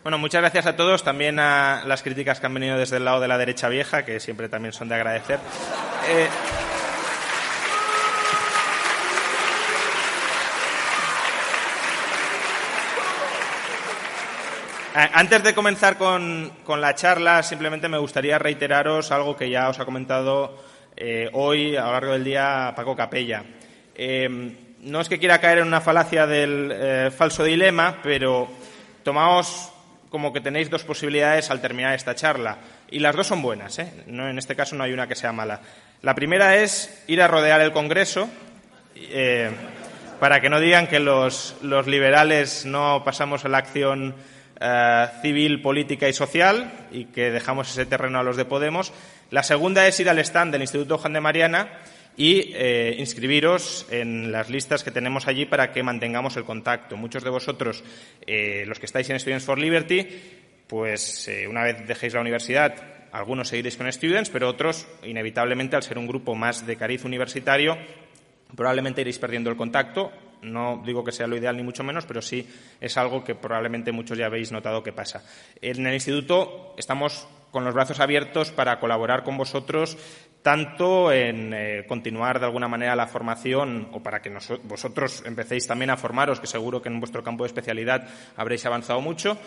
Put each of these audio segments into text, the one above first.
Bueno, muchas gracias a todos, también a las críticas que han venido desde el lado de la derecha vieja, que siempre también son de agradecer. Antes de comenzar con la charla, simplemente me gustaría reiteraros algo que ya os ha comentado hoy, a lo largo del día, Paco Capella. No es que quiera caer en una falacia del falso dilema, pero tomaos como que tenéis dos posibilidades al terminar esta charla. Y las dos son buenas, No, en este caso no hay una que sea mala. La primera es ir a rodear el Congreso, para que no digan que los liberales no pasamos a la acción civil, política y social y que dejamos ese terreno a los de Podemos. La segunda es ir al stand del Instituto Juan de Mariana y inscribiros en las listas que tenemos allí para que mantengamos el contacto. Muchos de vosotros, los que estáis en Students for Liberty, pues una vez dejéis la universidad, algunos seguiréis con Students, pero otros, inevitablemente, al ser un grupo más de cariz universitario, probablemente iréis perdiendo el contacto. No digo que sea lo ideal ni mucho menos, pero sí es algo que probablemente muchos ya habéis notado que pasa. En el Instituto estamos con los brazos abiertos para colaborar con vosotros, tanto en continuar de alguna manera la formación o para que vosotros empecéis también a formaros, que seguro que en vuestro campo de especialidad habréis avanzado mucho,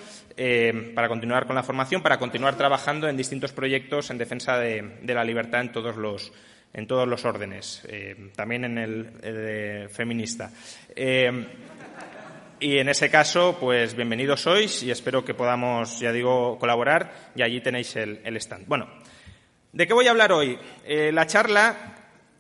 para continuar con la formación, para continuar trabajando en distintos proyectos en defensa de la libertad en todos los órdenes, también en el feminista. Y en ese caso, pues bienvenidos sois y espero que podamos, ya digo, colaborar, y allí tenéis el stand. Bueno, ¿de qué voy a hablar hoy? La charla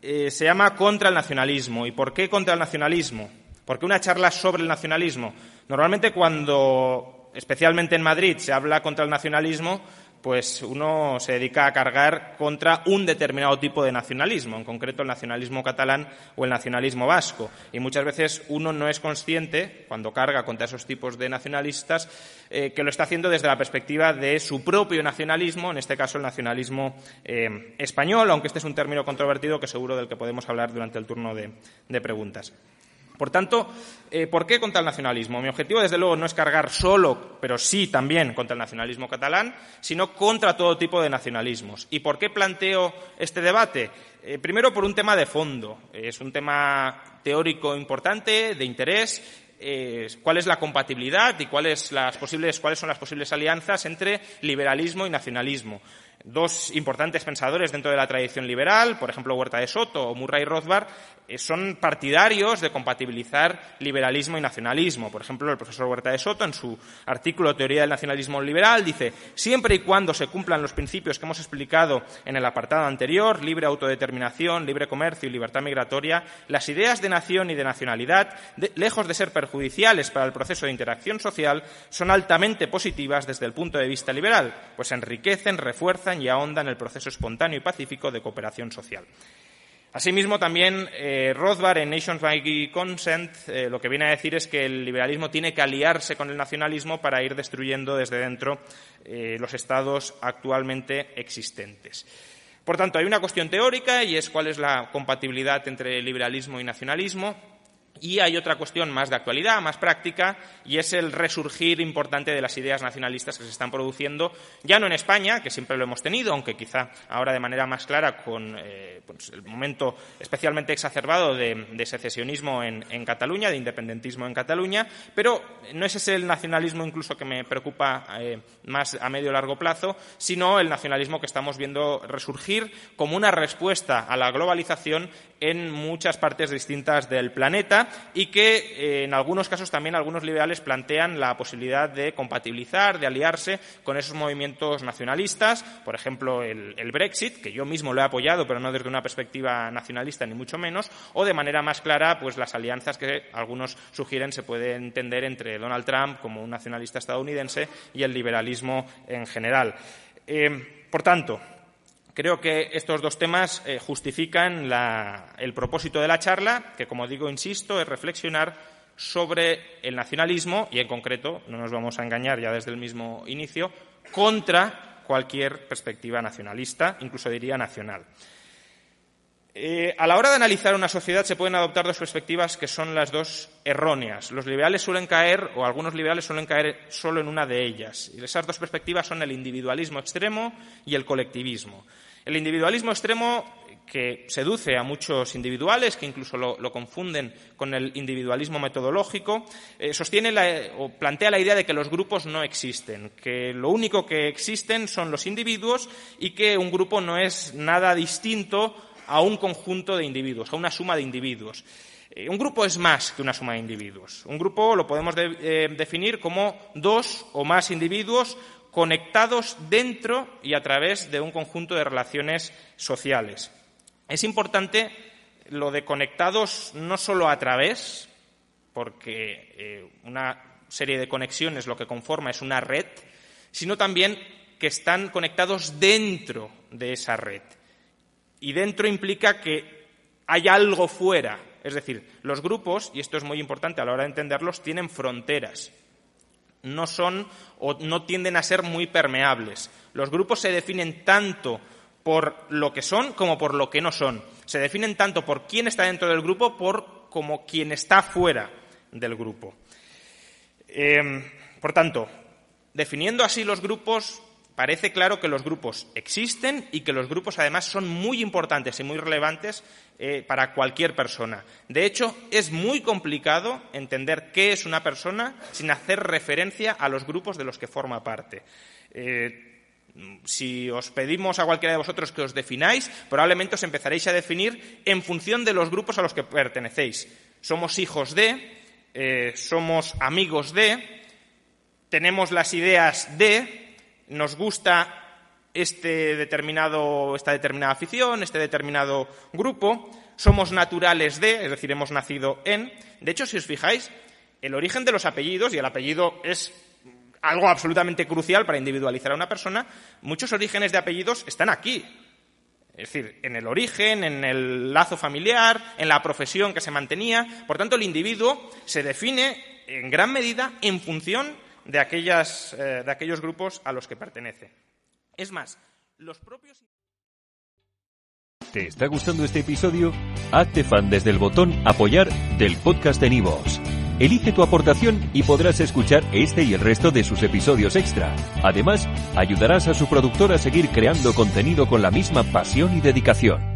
se llama Contra el nacionalismo. ¿Y por qué contra el nacionalismo? ¿Por qué una charla sobre el nacionalismo? Normalmente cuando, especialmente en Madrid, se habla contra el nacionalismo, pues uno se dedica a cargar contra un determinado tipo de nacionalismo, en concreto el nacionalismo catalán o el nacionalismo vasco. Y muchas veces uno no es consciente, cuando carga contra esos tipos de nacionalistas, que lo está haciendo desde la perspectiva de su propio nacionalismo, en este caso el nacionalismo español, aunque este es un término controvertido que seguro del que podemos hablar durante el turno de preguntas. Por tanto, ¿por qué contra el nacionalismo? Mi objetivo, desde luego, no es cargar solo, pero sí también contra el nacionalismo catalán, sino contra todo tipo de nacionalismos. ¿Y por qué planteo este debate? Primero, por un tema de fondo. Es un tema teórico importante, de interés. ¿Cuál es la compatibilidad y cuáles son las posibles alianzas entre liberalismo y nacionalismo? Dos importantes pensadores dentro de la tradición liberal, por ejemplo Huerta de Soto o Murray Rothbard, son partidarios de compatibilizar liberalismo y nacionalismo. Por ejemplo, el profesor Huerta de Soto, en su artículo Teoría del nacionalismo liberal, dice: siempre y cuando se cumplan los principios que hemos explicado en el apartado anterior, libre autodeterminación, libre comercio y libertad migratoria, las ideas de nación y de nacionalidad, lejos de ser perjudiciales para el proceso de interacción social, son altamente positivas desde el punto de vista liberal, pues enriquecen, refuerzan y ahondan el proceso espontáneo y pacífico de cooperación social. Asimismo, también Rothbard, en Nations by Consent, lo que viene a decir es que el liberalismo tiene que aliarse con el nacionalismo para ir destruyendo desde dentro los estados actualmente existentes. Por tanto, hay una cuestión teórica y es cuál es la compatibilidad entre liberalismo y nacionalismo. Y hay otra cuestión más de actualidad, más práctica, y es el resurgir importante de las ideas nacionalistas que se están produciendo, ya no en España, que siempre lo hemos tenido, aunque quizá ahora de manera más clara con pues el momento especialmente exacerbado de secesionismo en Cataluña, de independentismo en Cataluña, pero no es ese el nacionalismo incluso que me preocupa más a medio o largo plazo, sino el nacionalismo que estamos viendo resurgir como una respuesta a la globalización en muchas partes distintas del planeta, y que en algunos casos también algunos liberales plantean la posibilidad de compatibilizar, de aliarse con esos movimientos nacionalistas, por ejemplo el Brexit, que yo mismo lo he apoyado, pero no desde una perspectiva nacionalista ni mucho menos, o de manera más clara pues las alianzas que algunos sugieren se puede entender entre Donald Trump como un nacionalista estadounidense y el liberalismo en general. Por tanto, creo que estos dos temas justifican el propósito de la charla, que, como digo, insisto, es reflexionar sobre el nacionalismo y, en concreto, no nos vamos a engañar ya desde el mismo inicio, contra cualquier perspectiva nacionalista, incluso diría nacional. A la hora de analizar una sociedad se pueden adoptar dos perspectivas que son las dos erróneas. Los liberales suelen caer, o algunos liberales suelen caer solo en una de ellas. Y esas dos perspectivas son el individualismo extremo y el colectivismo. El individualismo extremo, que seduce a muchos individuales, que incluso lo confunden con el individualismo metodológico, sostiene o plantea la idea de que los grupos no existen, que lo único que existen son los individuos y que un grupo no es nada distinto a un conjunto de individuos, a una suma de individuos. Un grupo es más que una suma de individuos. Un grupo lo podemos definir como dos o más individuos conectados dentro y a través de un conjunto de relaciones sociales. Es importante lo de conectados no solo a través, porque una serie de conexiones lo que conforma es una red, sino también que están conectados dentro de esa red. Y dentro implica que hay algo fuera. Es decir, los grupos, y esto es muy importante a la hora de entenderlos, tienen fronteras. No son o no tienden a ser muy permeables. Los grupos se definen tanto por lo que son como por lo que no son. Se definen tanto por quién está dentro del grupo como quien está fuera del grupo. Por tanto, definiendo así los grupos, parece claro que los grupos existen y que los grupos además son muy importantes y muy relevantes para cualquier persona. De hecho, es muy complicado entender qué es una persona sin hacer referencia a los grupos de los que forma parte. Si os pedimos a cualquiera de vosotros que os defináis, probablemente os empezaréis a definir en función de los grupos a los que pertenecéis. Somos hijos de, somos amigos de, tenemos las ideas de, nos gusta esta determinada afición, este determinado grupo, somos naturales de, es decir, hemos nacido en. De hecho, si os fijáis, el origen de los apellidos, y el apellido es algo absolutamente crucial para individualizar a una persona, muchos orígenes de apellidos están aquí. Es decir, en el origen, en el lazo familiar, en la profesión que se mantenía. Por tanto, el individuo se define en gran medida en función de aquellos grupos a los que pertenece. Es más, los propios... ¿Te está gustando este episodio? Hazte fan desde el botón Apoyar del podcast de Nivos. Elige tu aportación y podrás escuchar este y el resto de sus episodios extra. Además, ayudarás a su productor a seguir creando contenido con la misma pasión y dedicación.